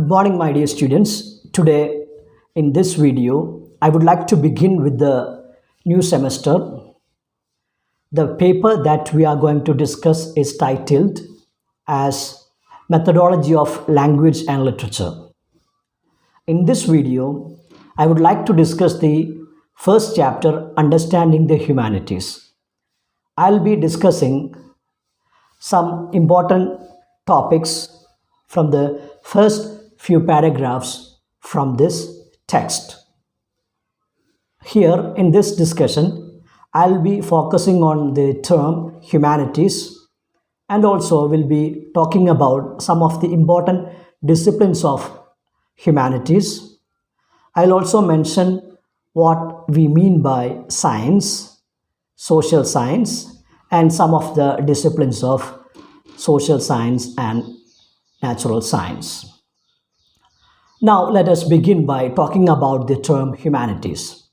Good morning, my dear students. Today, in this video, I would like to begin with the new semester. The paper that we are going to discuss is titled as Methodology of Language and Literature. In this video, I would like to discuss the first chapter, Understanding the Humanities. I'll be discussing some important topics from the first few paragraphs from this text. Here in this discussion, I'll be focusing on the term humanities and also will be talking about some of the important disciplines of humanities. I'll also mention what we mean by science, social science, and some of the disciplines of social science and natural science. Now, let us begin by talking about the term humanities.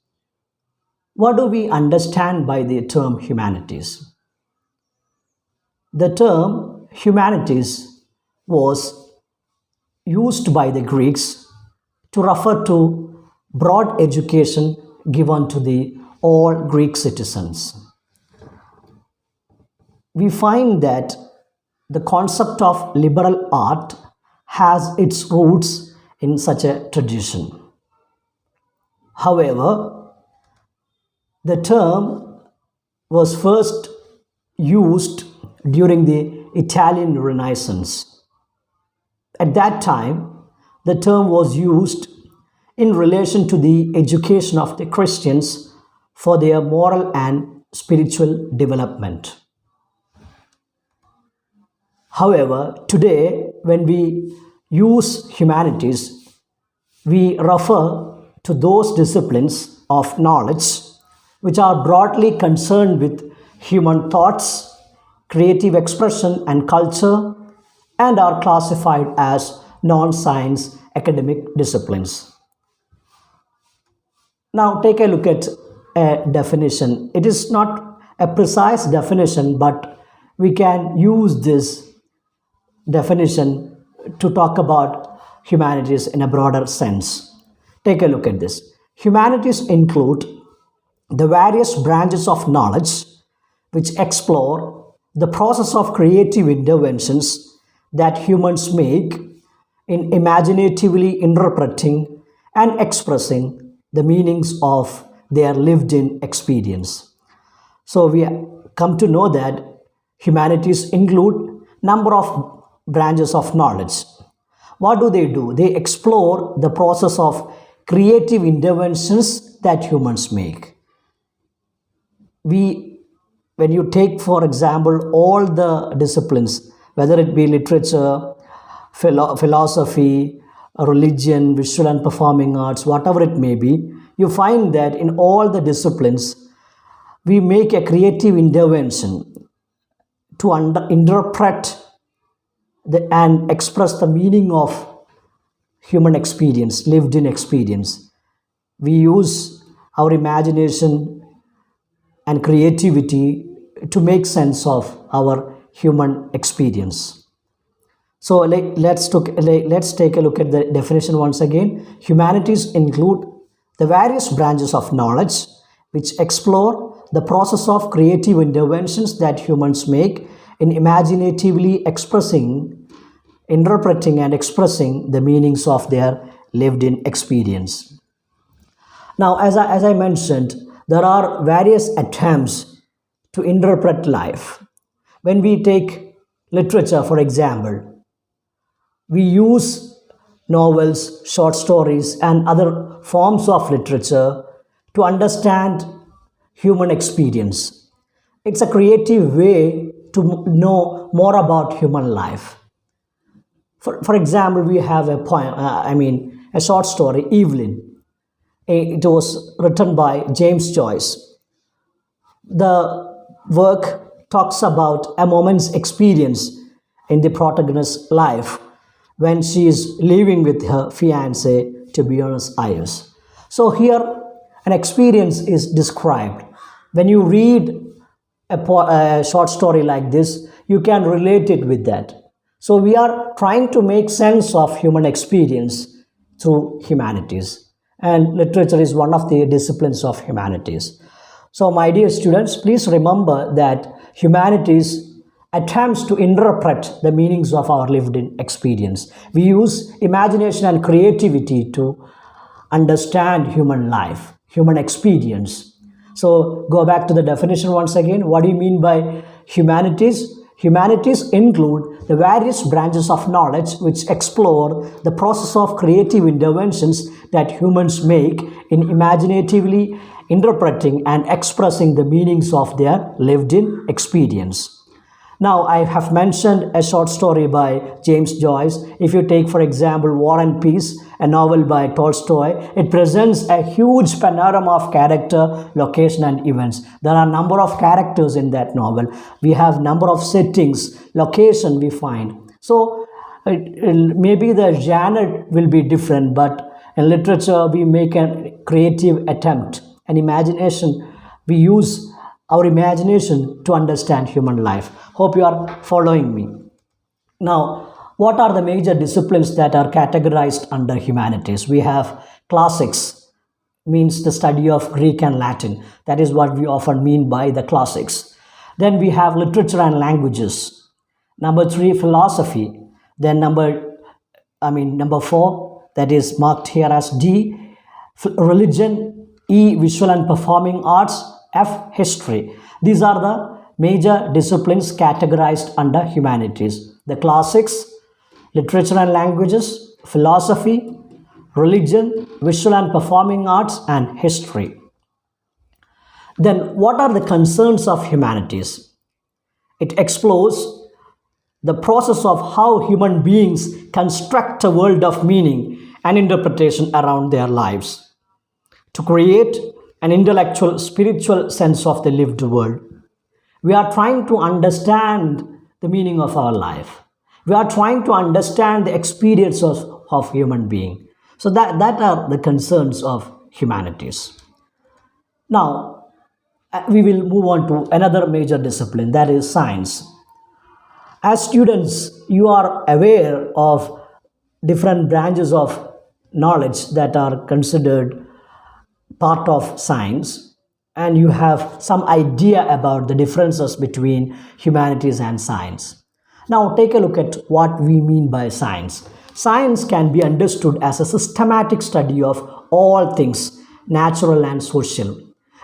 What do we understand by the term humanities? The term humanities was used by the Greeks to refer to broad education given to the all Greek citizens. We find that the concept of liberal art has its roots in such a tradition. However, the term was first used during the Italian Renaissance. At that time, the term was used in relation to the education of the Christians for their moral and spiritual development. However, today, when we use humanities, we refer to those disciplines of knowledge which are broadly concerned with human thoughts, creative expression, and culture, and are classified as non-science academic disciplines. Now, take a look at a definition. It is not a precise definition, but we can use this definition to talk about humanities in a broader sense. Take a look at this. Humanities include the various branches of knowledge which explore the process of creative interventions that humans make in imaginatively interpreting and expressing the meanings of their lived-in experience. So we come to know that humanities include number of branches of knowledge. What do? They explore the process of creative interventions that humans make. When you take, for example, all the disciplines, whether it be literature, philosophy, religion, visual and performing arts, whatever it may be, you find that in all the disciplines, we make a creative intervention to interpret and express the meaning of human experience, lived in experience. We use our imagination and creativity to make sense of our human experience. So let's take a look at the definition once again. Humanities include the various branches of knowledge which explore the process of creative interventions that humans make in imaginatively interpreting and expressing the meanings of their lived-in experience. Now, as I mentioned, there are various attempts to interpret life. When we take literature, for example, we use novels, short stories, and other forms of literature to understand human experience. It's a creative way to know more about human life. For example, we have a poem, a short story, Evelyn. It was written by James Joyce. The work talks about a moment's experience in the protagonist's life when she is living with her fiancé to Buenos Aires. So here, an experience is described. When you read a short story like this, you can relate it with that. So we are trying to make sense of human experience through humanities. And literature is one of the disciplines of humanities. So, my dear students, please remember that humanities attempts to interpret the meanings of our lived in experience. We use imagination and creativity to understand human life, human experience. So go back to the definition once again. What do you mean by humanities? Humanities include the various branches of knowledge which explore the process of creative interventions that humans make in imaginatively interpreting and expressing the meanings of their lived in experience. Now, I have mentioned a short story by James Joyce. If you take, for example, War and Peace, a novel by Tolstoy, it presents a huge panorama of character, location, and events. There are a number of characters in that novel. We have number of settings, location we find. So, maybe the genre will be different, but in literature, we make a creative attempt, an imagination. We use our imagination to understand human life. Hope you are following me. Now, what are the major disciplines that are categorized under humanities? We have classics, means the study of Greek and Latin. That is what we often mean by the classics. Then we have literature and languages. Number three, philosophy. Then number four, that is marked here as D, religion, E, visual and performing arts, F, history. These are the major disciplines categorized under humanities. The classics, literature and languages, philosophy, religion, visual and performing arts, and history. Then, what are the concerns of humanities? It explores the process of how human beings construct a world of meaning and interpretation around their lives to create an intellectual, spiritual sense of the lived world. We are trying to understand the meaning of our life. We are trying to understand the experience of human being. So that are the concerns of humanities. Now, we will move on to another major discipline, that is science. As students, you are aware of different branches of knowledge that are considered part of science, and you have some idea about the differences between humanities and science. Now, take a look at what we mean by science. Science can be understood as a systematic study of all things, natural and social.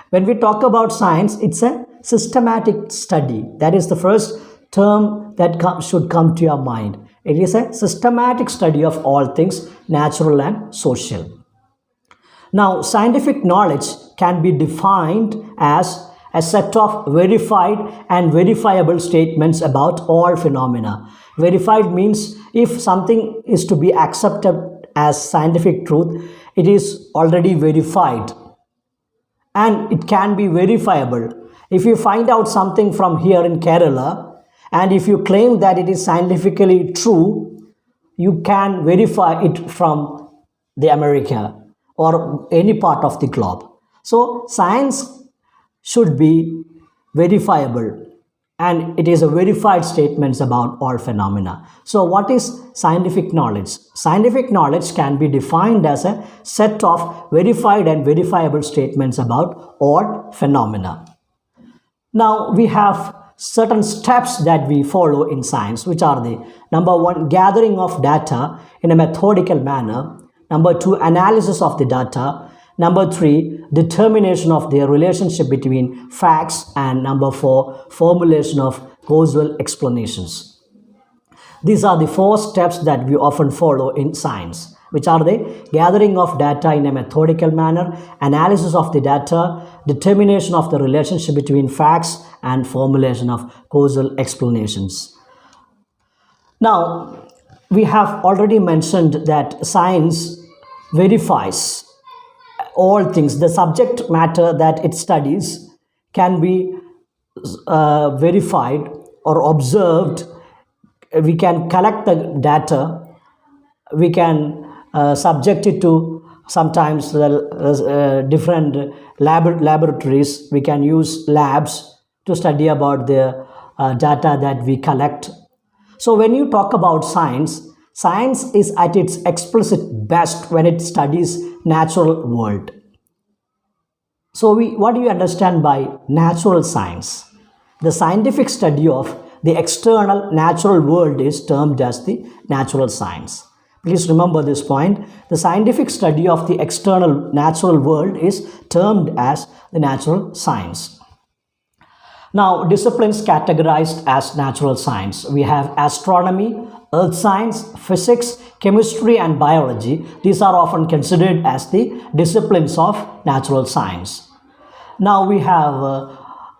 When we talk about science, it's a systematic study. That is the first term that should come to your mind. It is a systematic study of all things, natural and social. Now, scientific knowledge can be defined as a set of verified and verifiable statements about all phenomena. Verified means if something is to be accepted as scientific truth, it is already verified, and it can be verifiable. If you find out something from here in Kerala, and if you claim that it is scientifically true, you can verify it from the America or any part of the globe. So science should be verifiable, and it is a verified statements about all phenomena. So what is scientific knowledge? Scientific knowledge can be defined as a set of verified and verifiable statements about all phenomena. Now we have certain steps that we follow in science, which are the number one, gathering of data in a methodical manner. Number two, analysis of the data. Number three, determination of the relationship between facts. And number four, formulation of causal explanations. These are the four steps that we often follow in science, which are the gathering of data in a methodical manner, analysis of the data, determination of the relationship between facts, and formulation of causal explanations. Now, we have already mentioned that science verifies all things. The subject matter that it studies can be verified or observed. We can collect the data. We can subject it to sometimes different laboratories. We can use labs to study about the data that we collect. So when you talk about science, science is at its explicit best when it studies natural world. So what do you understand by natural science? The scientific study of the external natural world is termed as the natural science. Please remember this point. The scientific study of the external natural world is termed as the natural science. Now, disciplines categorized as natural science. We have astronomy, earth science, physics, chemistry, and biology. These are often considered as the disciplines of natural science. Now we have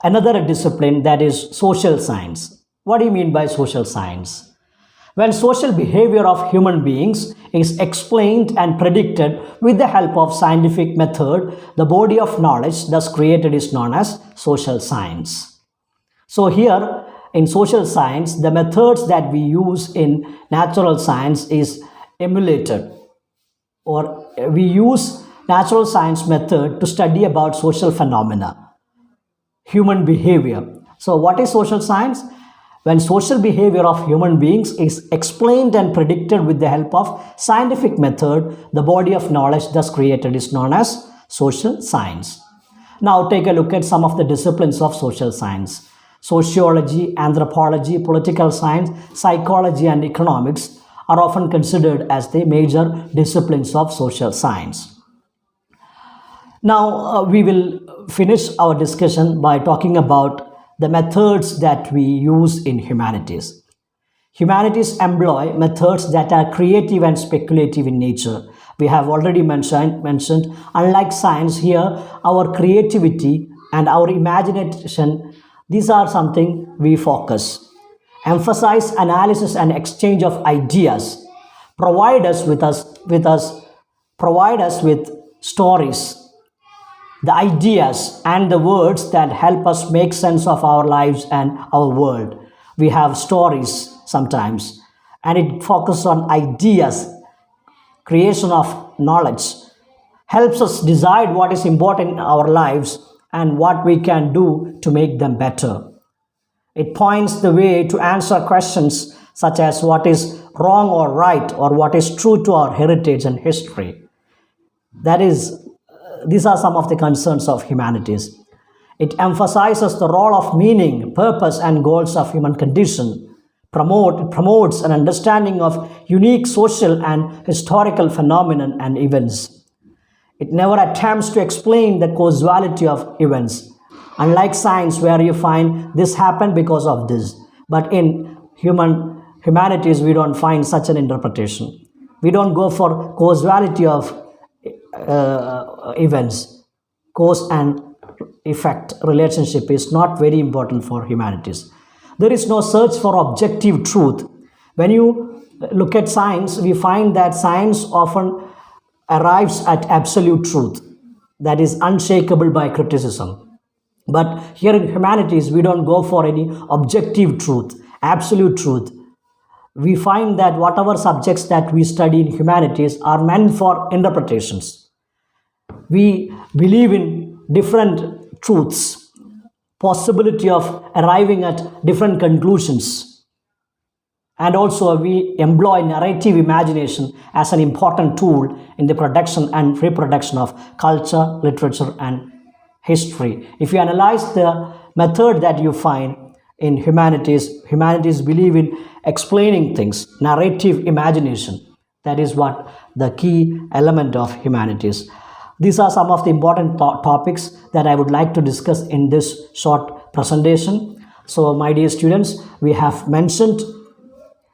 another discipline, that is social science. What do you mean by social science? When social behavior of human beings is explained and predicted with the help of scientific method, the body of knowledge thus created is known as social science. So here in social science, the methods that we use in natural science is emulated, or we use natural science method to study about social phenomena, human behavior. So what is social science? When social behavior of human beings is explained and predicted with the help of scientific method, the body of knowledge thus created is known as social science. Now take a look at some of the disciplines of social science. Sociology, anthropology, political science, psychology, and economics are often considered as the major disciplines of social science. Now we will finish our discussion by talking about the methods that we use in humanities. Humanities employ methods that are creative and speculative in nature. We have already mentioned, unlike science, here our creativity and our imagination, these are something we focus. Emphasize analysis and exchange of ideas. Provide us with stories, the ideas and the words that help us make sense of our lives and our world. We have stories sometimes, and it focuses on ideas, creation of knowledge, helps us decide what is important in our lives and what we can do to make them better. It points the way to answer questions such as what is wrong or right, or what is true to our heritage and history. That is, these are some of the concerns of humanities. It emphasizes the role of meaning, purpose, and goals of human condition. Promotes an understanding of unique social and historical phenomena and events. It never attempts to explain the causality of events. Unlike science, where you find this happened because of this. But in humanities, we don't find such an interpretation. We don't go for causality of events. Cause and effect relationship is not very important for humanities. There is no search for objective truth. When you look at science, we find that science often arrives at absolute truth that is unshakable by criticism. But here in humanities, we don't go for any objective truth, absolute truth. We find that whatever subjects that we study in humanities are meant for interpretations. We believe in different truths, possibility of arriving at different conclusions. And also we employ narrative imagination as an important tool in the production and reproduction of culture, literature, and history. If you analyze the method that you find in humanities believe in explaining things, narrative imagination. That is what the key element of humanities. These are some of the important topics that I would like to discuss in this short presentation. So my dear students, we have mentioned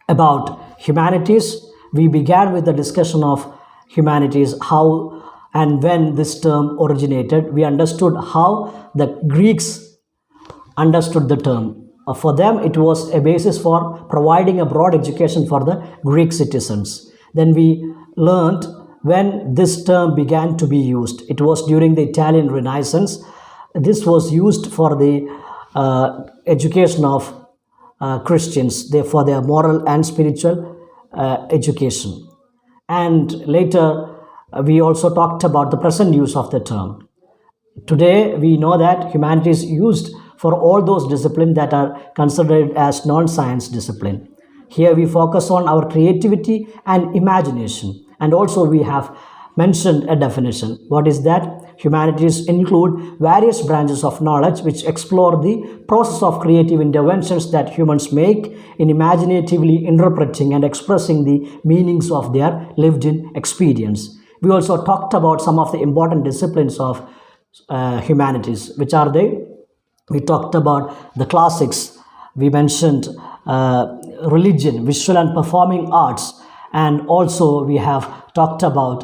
about humanities. We began with the discussion of humanities, how and when this term originated. We understood how the Greeks understood the term. For them, it was a basis for providing a broad education for the Greek citizens. Then we learned when this term began to be used. It was during the Italian Renaissance. This was used for the education of Christians, for their moral and spiritual education. And later, we also talked about the present use of the term. Today, we know that humanities is used for all those disciplines that are considered as non-science discipline. Here we focus on our creativity and imagination. And also we have mentioned a definition. What is that? Humanities include various branches of knowledge which explore the process of creative interventions that humans make in imaginatively interpreting and expressing the meanings of their lived in experience. We also talked about some of the important disciplines of humanities. Which are they? We talked about the classics. We mentioned religion, visual and performing arts, and also we have talked about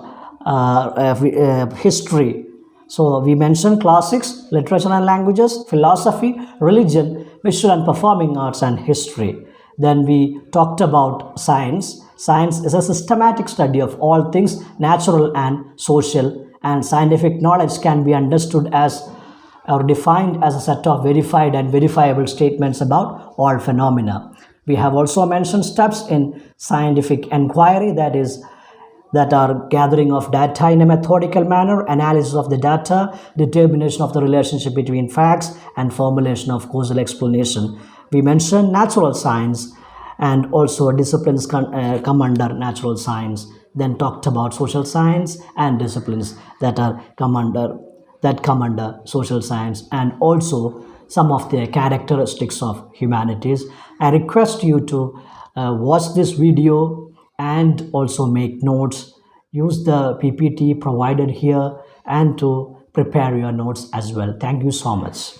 history. So we mentioned classics, literature and languages, philosophy, religion, visual and performing arts, and history. Then we talked about science. Science is a systematic study of all things natural and social, and scientific knowledge can be understood as or defined as a set of verified and verifiable statements about all phenomena. We have also mentioned steps in scientific inquiry, that are gathering of data in a methodical manner, analysis of the data, determination of the relationship between facts, and formulation of causal explanation. We mentioned natural science, and also disciplines come under natural science. Then talked about social science and disciplines that come under social science, and also some of the characteristics of humanities. I request you to watch this video and also make notes. Use the PPT provided here and to prepare your notes as well. Thank you so much.